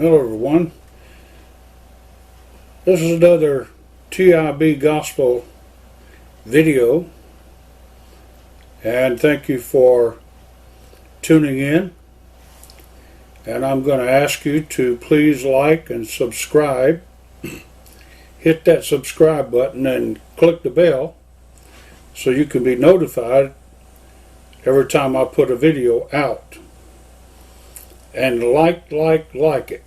Hello everyone. This is another TIB Gospel video, and thank you for tuning in. And I'm going to ask you to please like and subscribe. Hit that subscribe button and click the bell so you can be notified every time I put a video out. And like it,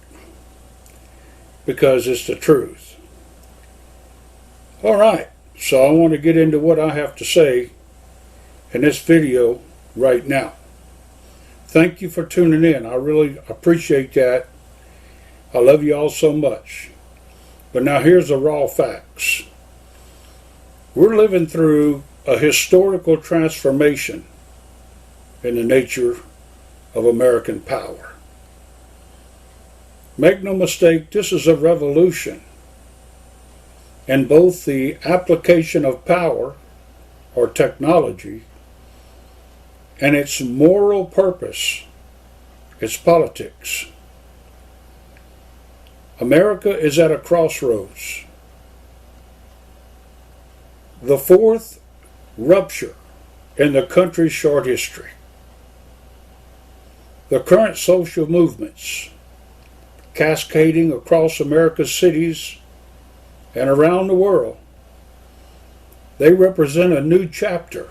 because it's the truth. Alright, so I want to get into what I have to say in this video right now. Thank you for tuning in. I really appreciate that. I love you all so much. But now here's the raw facts. We're living through a historical transformation in the nature of American power. Make no mistake, this is a revolution in both the application of power or technology and its moral purpose, its politics. America is at a crossroads. The fourth rupture in the country's short history. The current social movements cascading across America's cities and around the world, they represent a new chapter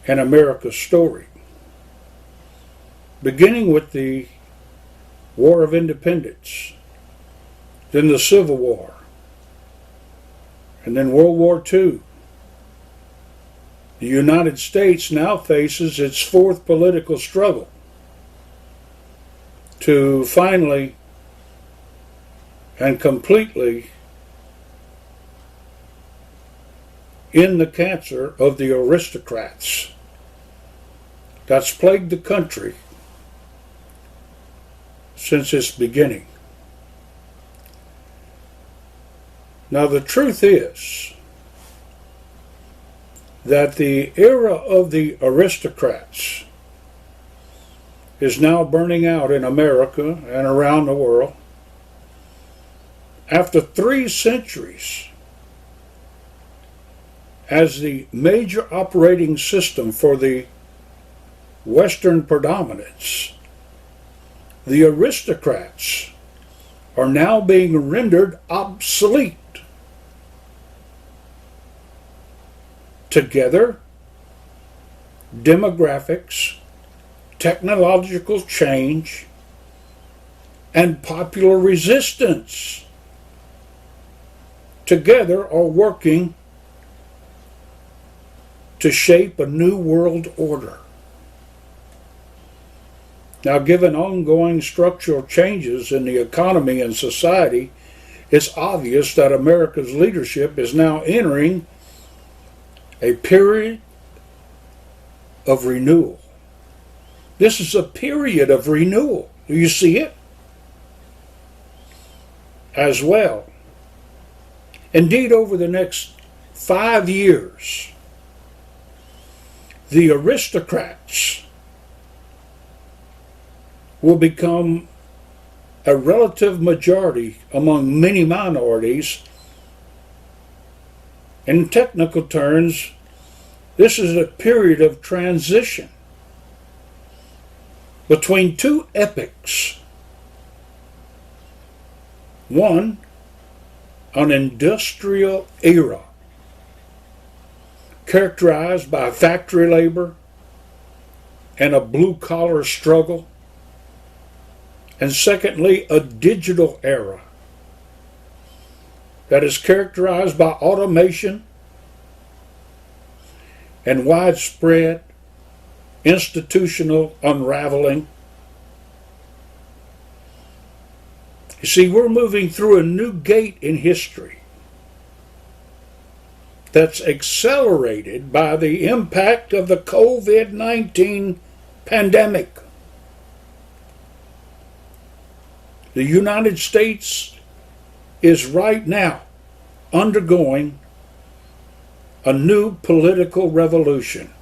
in America's story. Beginning with the War of Independence, then the Civil War, and then World War II. The United States now faces its fourth political struggle to finally and completely end the cancer of the aristocrats that's plagued the country since its beginning. Now the truth is that the era of the aristocrats is now burning out in America and around the world. After 3 centuries as the major operating system for the Western predominance, the aristocrats are now being rendered obsolete. Together, demographics, technological change, and popular resistance together are working to shape a new world order. Now, given ongoing structural changes in the economy and society, it's obvious that America's leadership is now entering a period of renewal. This is a period of renewal. Do you see it? As well. Indeed, over the next 5 years, the aristocrats will become a relative majority among many minorities. In technical terms, this is a period of transition between 2 epochs. One, an industrial era characterized by factory labor and a blue-collar struggle. And secondly, a digital era that is characterized by automation and widespread institutional unraveling. You see, we're moving through a new gate in history that's accelerated by the impact of the COVID-19 pandemic. The United States is right now undergoing a new political revolution.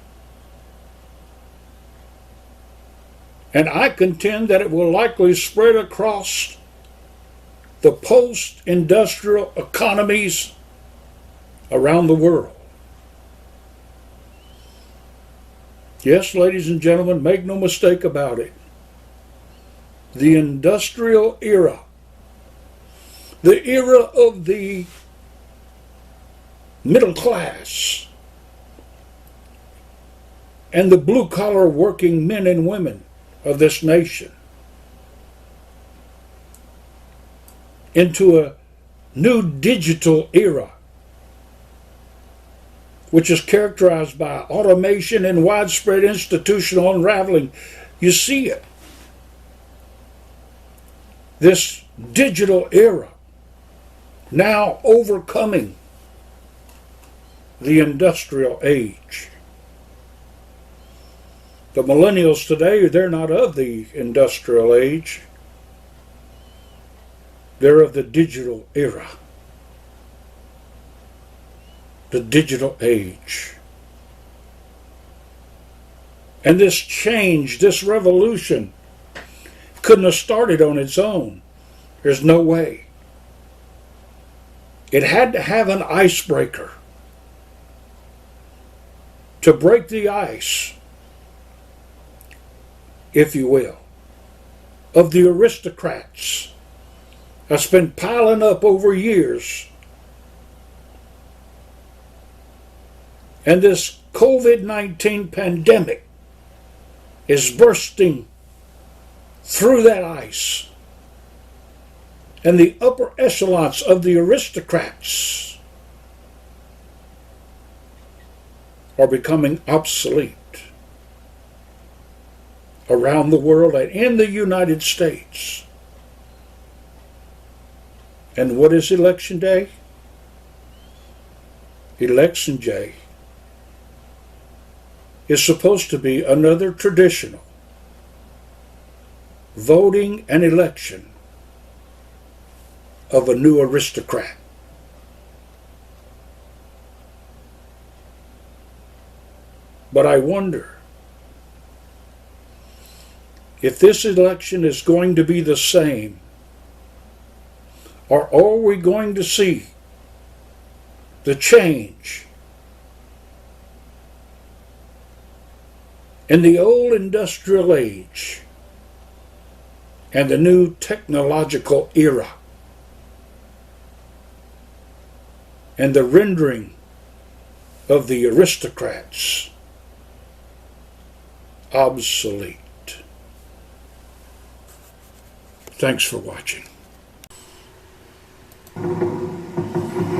And I contend that it will likely spread across the post-industrial economies around the world. Yes, ladies and gentlemen, make no mistake about it. The industrial era, the era of the middle class and the blue-collar working men and women of this nation, into a new digital era, which is characterized by automation and widespread institutional unraveling. You see it. This digital era now overcoming the industrial age. The millennials today, they're not of the industrial age. They're of the digital era. The digital age. And this change, this revolution, couldn't have started on its own. There's no way. It had to have an icebreaker to break the ice, if you will, of the aristocrats that's been piling up over years. And this COVID-19 pandemic is bursting through that ice. And the upper echelons of the aristocrats are becoming obsolete around the world and in the United States. And what is Election Day? Election Day is supposed to be another traditional voting and election of a new aristocrat. But I wonder if this election is going to be the same, or are we going to see the change in the old industrial age and the new technological era, and the rendering of the aristocrats obsolete. Thanks for watching.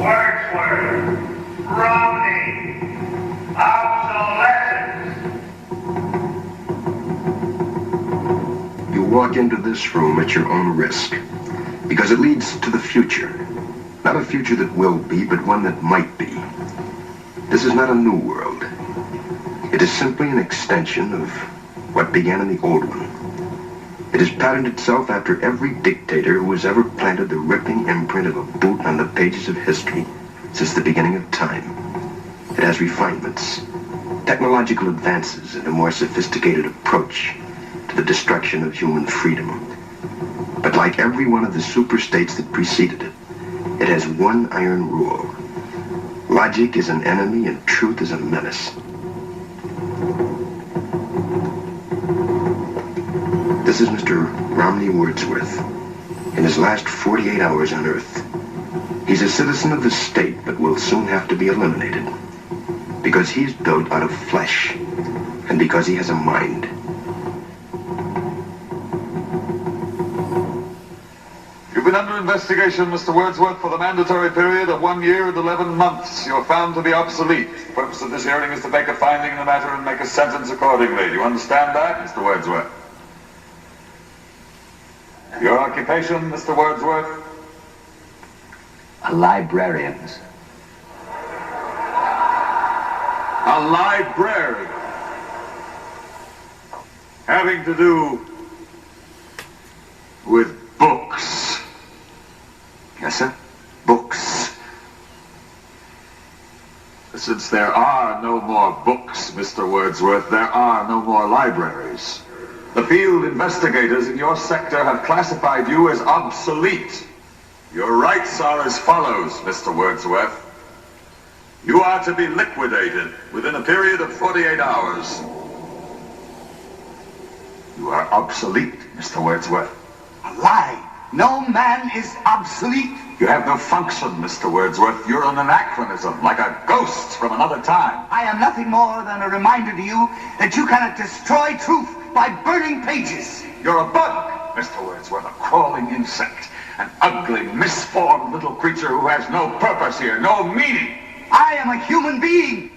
Wordsworth, Romney, obsolescence. You walk into this room at your own risk, because it leads to the future. Not a future that will be, but one that might be. This is not a new world. It is simply an extension of what began in the old one. It has patterned itself after every dictator who has ever planted the ripping imprint of a boot on the pages of history since the beginning of time. It has refinements, technological advances, and a more sophisticated approach to the destruction of human freedom. But like every one of the superstates that preceded it, it has one iron rule. Logic is an enemy and truth is a menace. This is Mr. Romney Wordsworth. In his last 48 hours on Earth, he's a citizen of the state but will soon have to be eliminated. Because he's built out of flesh, and because he has a mind. You've been under investigation, Mr. Wordsworth, for the mandatory period of 1 year and 11 months. You're found to be obsolete. The purpose of this hearing is to make a finding in the matter and make a sentence accordingly. Do you understand that, Mr. Wordsworth? Your occupation, Mr. Wordsworth? A librarian. A librarian. Having to do with books. Yes, sir? Books. Since there are no more books, Mr. Wordsworth, there are no more libraries. The field investigators in your sector have classified you as obsolete. Your rights are as follows, Mr. Wordsworth. You are to be liquidated within a period of 48 hours. You are obsolete, Mr. Wordsworth. A lie. No man is obsolete. You have no function, Mr. Wordsworth. You're an anachronism, like a ghost from another time. I am nothing more than a reminder to you that you cannot destroy truth by burning pages. You're a bug, Mr. Wordsworth, a crawling insect, an ugly, misformed little creature who has no purpose here, no meaning. I am a human being.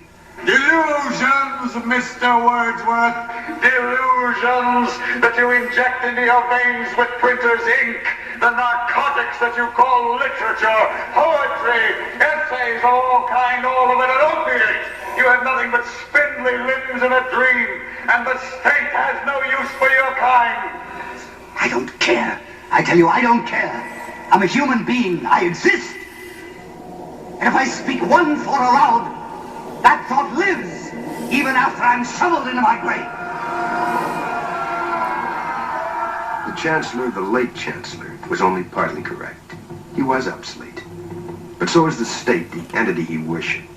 Delusions, Mr. Wordsworth. Delusions that you inject into your veins with printer's ink. The narcotics that you call literature, poetry, essays, all kind, all of it an opiate. You have nothing but spindly limbs and a dream, and the state has no use for your kind. I don't care. I tell you, I don't care. I'm a human being. I exist. And if I speak one thought aloud, that thought lives, even after I'm shoveled into my grave. The Chancellor, the late Chancellor, was only partly correct. He was obsolete. But so is the state, the entity he worshipped.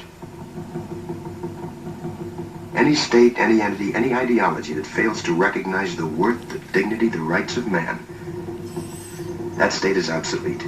Any state, any entity, any ideology that fails to recognize the worth, the dignity, the rights of man, that state is obsolete.